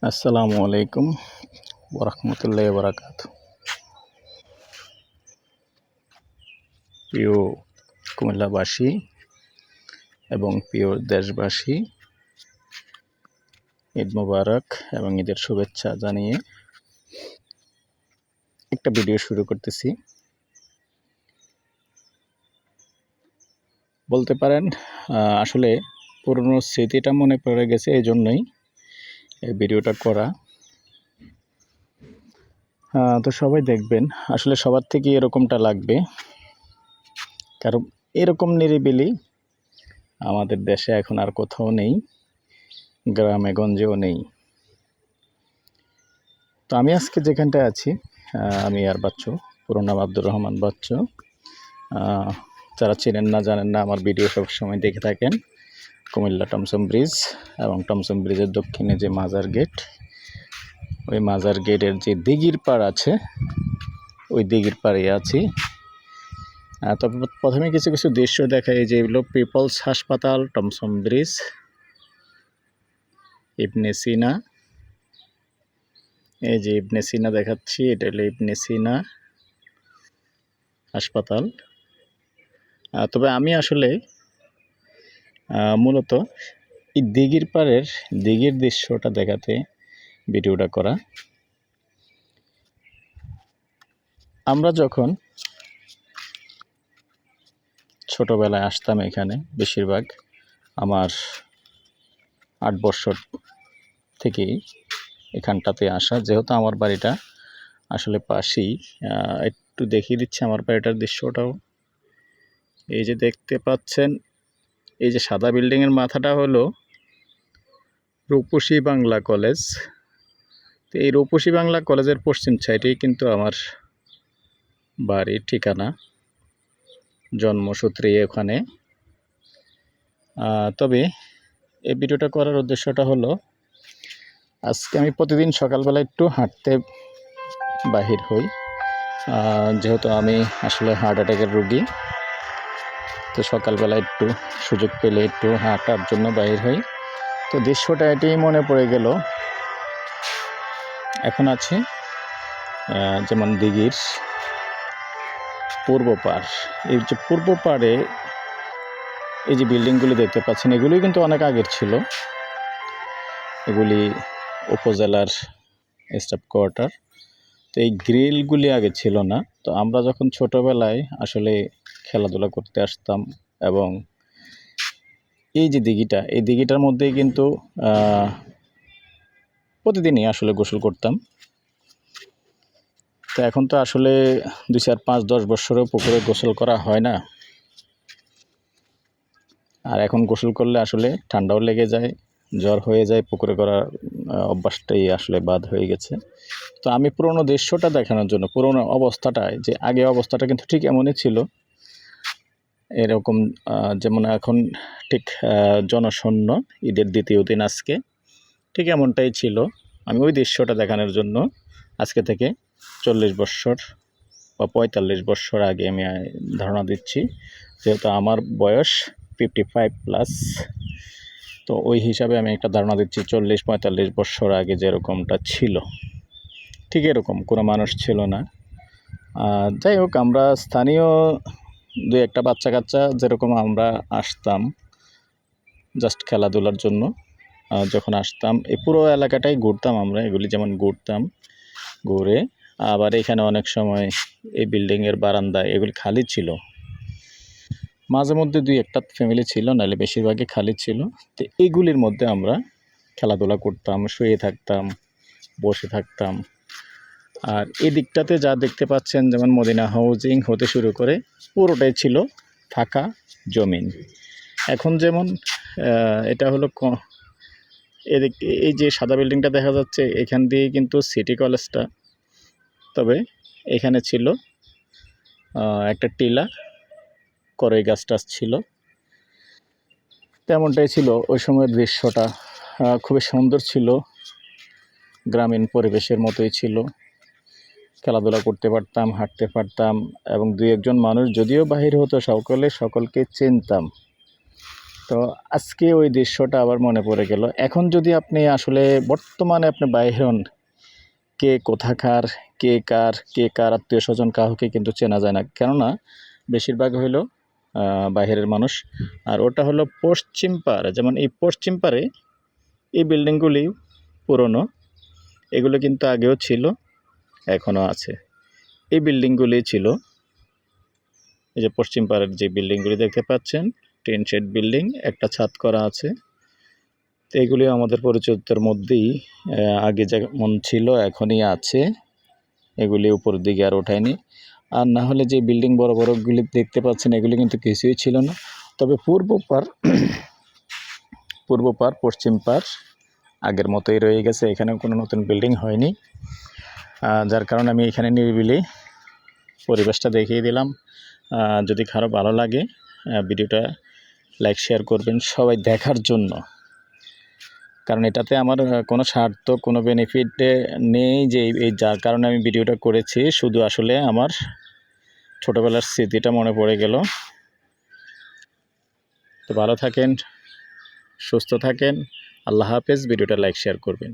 আসসালামু আলাইকুম ওরহমতুল্লাহি ওয়াবারাকাতুহু। প্রিয় কুমিল্লাবাসী এবং প্রিয় দেশবাসী, ঈদ মুবারক এবং ঈদের শুভেচ্ছা জানিয়ে একটা ভিডিও শুরু করতেছি। বলতে পারেন আসলে পুরনো স্মৃতিটা মনে পড়ে গেছে, এই জন্যই এই ভিডিওটা করা। তো সবাই দেখবেন, আসলে সবার থেকে এরকমটা লাগবে, কারণ এরকম নিরিবিলি আমাদের দেশে এখন আর কোথাও নেই, গ্রামে গঞ্জেও নেই। তো আমি আজকে যেখানটায় আছি, আমি আর বাচ্চু, পুরো নাম আব্দুর রহমান বাচ্চু। যারা চেনেন না জানেন না, আমার ভিডিও সবসময় দেখে থাকেন। কুমিল্লা টমসম ব্রিজ এবং টমসম ব্রিজের দক্ষিণে যে মাজার গেট, ওই মাজার গেটের যে দিঘির পাড় আছে, ওই দিঘির পাড়ে আছি। তবে প্রথমে কিছু কিছু দৃশ্য দেখা, এই যে এগুলো পিপলস হাসপাতাল, টমসম ব্রিজ, ইবনে সিনা। এই যে ইবনে সিনা দেখাচ্ছি, এটা হলো ইবনে সিনা হাসপাতাল। তবে আমি আসলে মূলত এই দিঘির পাড়ের দিঘির দৃশ্যটা দেখাতে ভিডিওটা করা। আমরা যখন ছোটোবেলায় আসতাম এখানে, বেশিরভাগ আমার 8 বছর থেকেই এখানটাতে আসা, যেহেতু আমার বাড়িটা আসলে পাশেই। একটু দেখিয়ে দিচ্ছি আমার বাড়িটার দৃশ্যটাও। এই যে দেখতে পাচ্ছেন, এই যে সাদা বিল্ডিংয়ের মাথাটা হলো রূপসী বাংলা কলেজ। তো এই রূপসী বাংলা কলেজের পশ্চিম সাইডেই কিন্তু আমার বাড়ির ঠিকানা, জন্মসূত্রে ওখানে। তবে এই ভিডিওটা করার উদ্দেশ্যটা হলো, আজকে আমি প্রতিদিন সকালবেলা একটু হাঁটতে বাহির হই, যেহেতু আমি আসলে হার্ট অ্যাটাকের রোগী। তো সকালবেলা একটু সুযোগ পেলে একটু হাঁটার জন্য বাহির হই। তো দৃশ্যটা এটাই মনে পড়ে গেল। এখন আছি যেমন দিঘির পূর্ব পাড়। এই যে পূর্ব পাড়ে এই যে বিল্ডিংগুলি দেখতে পাচ্ছেন, এগুলি কিন্তু অনেক আগের ছিল। এগুলি উপজেলার স্টাফ কোয়ার্টার। তো এই গ্রিলগুলি আগে ছিল না। তো আমরা যখন ছোটোবেলায় আসলে খেলাধুলা করতে আসতাম, এবং এই যে দিঘিটা, এই দিঘিটার মধ্যেই কিন্তু প্রতিদিনই আসলে গোসল করতাম। তো এখন তো আসলে 2, 4, 5, 10 বছরেও পুকুরে গোসল করা হয় না। আর এখন গোসল করলে আসলে ঠান্ডাও লেগে যায়, জ্বর হয়ে যায়, পুকুরে করার অভ্যাসটাই আসলে বাদ হয়ে গেছে। তো আমি পুরোনো দৃশ্যটা দেখানোর জন্য, পুরোনো অবস্থাটায়, যে আগে অবস্থাটা কিন্তু ঠিক এমনই ছিল, এরকম যেমন এখন ঠিক জনশূন্য, ঈদের দ্বিতীয় দিন আজকে ঠিক এমনটাই ছিল। আমি ওই দৃশ্যটা দেখানোর জন্য আজকে থেকে 40 বছর বা 45 বছর আগে আমি ধারণা দিচ্ছি, যেহেতু আমার বয়স 55+। তো ওই হিসাবে আমি একটা ধারণা দিচ্ছি, 40-45 বছর আগে যেরকমটা ছিল, ঠিক এরকম কোনো মানুষ ছিল না। যাই হোক, আমরা স্থানীয় 2-1টা বাচ্চা কাচ্চা যেরকম আমরা আসতাম জাস্ট খেলাধুলার জন্য। যখন আসতাম এই পুরো এলাকাটাই ঘুরতাম আমরা, এগুলি যেমন ঘুরতাম, ঘুরে আবার এখানে অনেক সময় এই বিল্ডিংয়ের বারান্দায় এগুলি খালি ছিল, মাঝে মধ্যে 2-1টা ফ্যামিলি ছিল, নাহলে বেশিরভাগই খালি ছিল। তো এইগুলির মধ্যে আমরা খেলাধুলা করতাম, শুয়ে থাকতাম, বসে থাকতাম। আর এই দিকটাতে যা দেখতে পাচ্ছেন, যেমন মদিনা হাউজিং হতে শুরু করে পুরোটাই ছিল ফাঁকা জমিন। এখন যেমন এটা হলো এদিক, এই যে সাদা বিল্ডিংটা দেখা যাচ্ছে, এখান দিয়ে কিন্তু সিটি কলেজটা। তবে এখানে ছিল একটা টিলা, করই গাছ টাছ ছিল, তেমনটাই ছিল ওই সময়ের দৃশ্যটা। খুবই সুন্দর ছিল, গ্রামীণ পরিবেশের মতোই ছিল। খেলাধুলা করতে পারতাম, হাঁটতে পারতাম, এবং 2-1জন মানুষ যদিও বাহির হতো, সকলকে চিনতাম। তো তো আজকে ওই দৃশ্যটা আবার মনে পড়ে গেল। এখন যদি আপনি আসলে বর্তমানে আপনি বাইর হন, কে কোথাকার, কে কার আত্মীয়-স্বজন কাউকে কিন্তু চেনা যায় না। কেননা বেশিরভাগ হইল বাহিরের মানুষ। আর ওটা হলো পশ্চিম পাড়। যেমন এই পশ্চিম পাড়ে এই বিল্ডিংগুলি পুরনো। এগুলো কিন্তু আগেও ছিল, এখনও আছে। এই বিল্ডিংগুলি ছিল, এই যে পশ্চিম পাড়ের যে বিল্ডিংগুলি দেখতে পাচ্ছেন, টিন শেড বিল্ডিং, একটা ছাদ করা আছে। তো এগুলি আমাদের পরিচিতর মধ্যেই আগে যেমন ছিল এখনই আছে। এগুলি উপর দিকে আর ওঠায়নি। আর না হলে যে বিল্ডিং বড় বড়গুলি দেখতে পাচ্ছেন এগুলি কিন্তু কিছুই ছিল না। তবে পূর্ব পাড় পশ্চিম পাড় আগের মতোই রয়ে গেছে, এখানেও কোনো নতুন বিল্ডিং হয়নি। যার কারণে আমি এখানে নিরিবিলি পরিবেশটা দেখিয়ে দিলাম। যদি কারো ভালো লাগে ভিডিওটা লাইক শেয়ার করবেন সবাই দেখার জন্য, কারণ এটাতে আমার কোনো স্বার্থ কোনো বেনিফিট নেই যে এই যার কারণে আমি ভিডিওটা করেছি। শুধু আসলে আমার ছোটোবেলার স্মৃতিটা মনে পড়ে গেল। তো ভালো থাকেন, সুস্থ থাকেন, আল্লাহ হাফেজ। ভিডিওটা লাইক শেয়ার করবেন।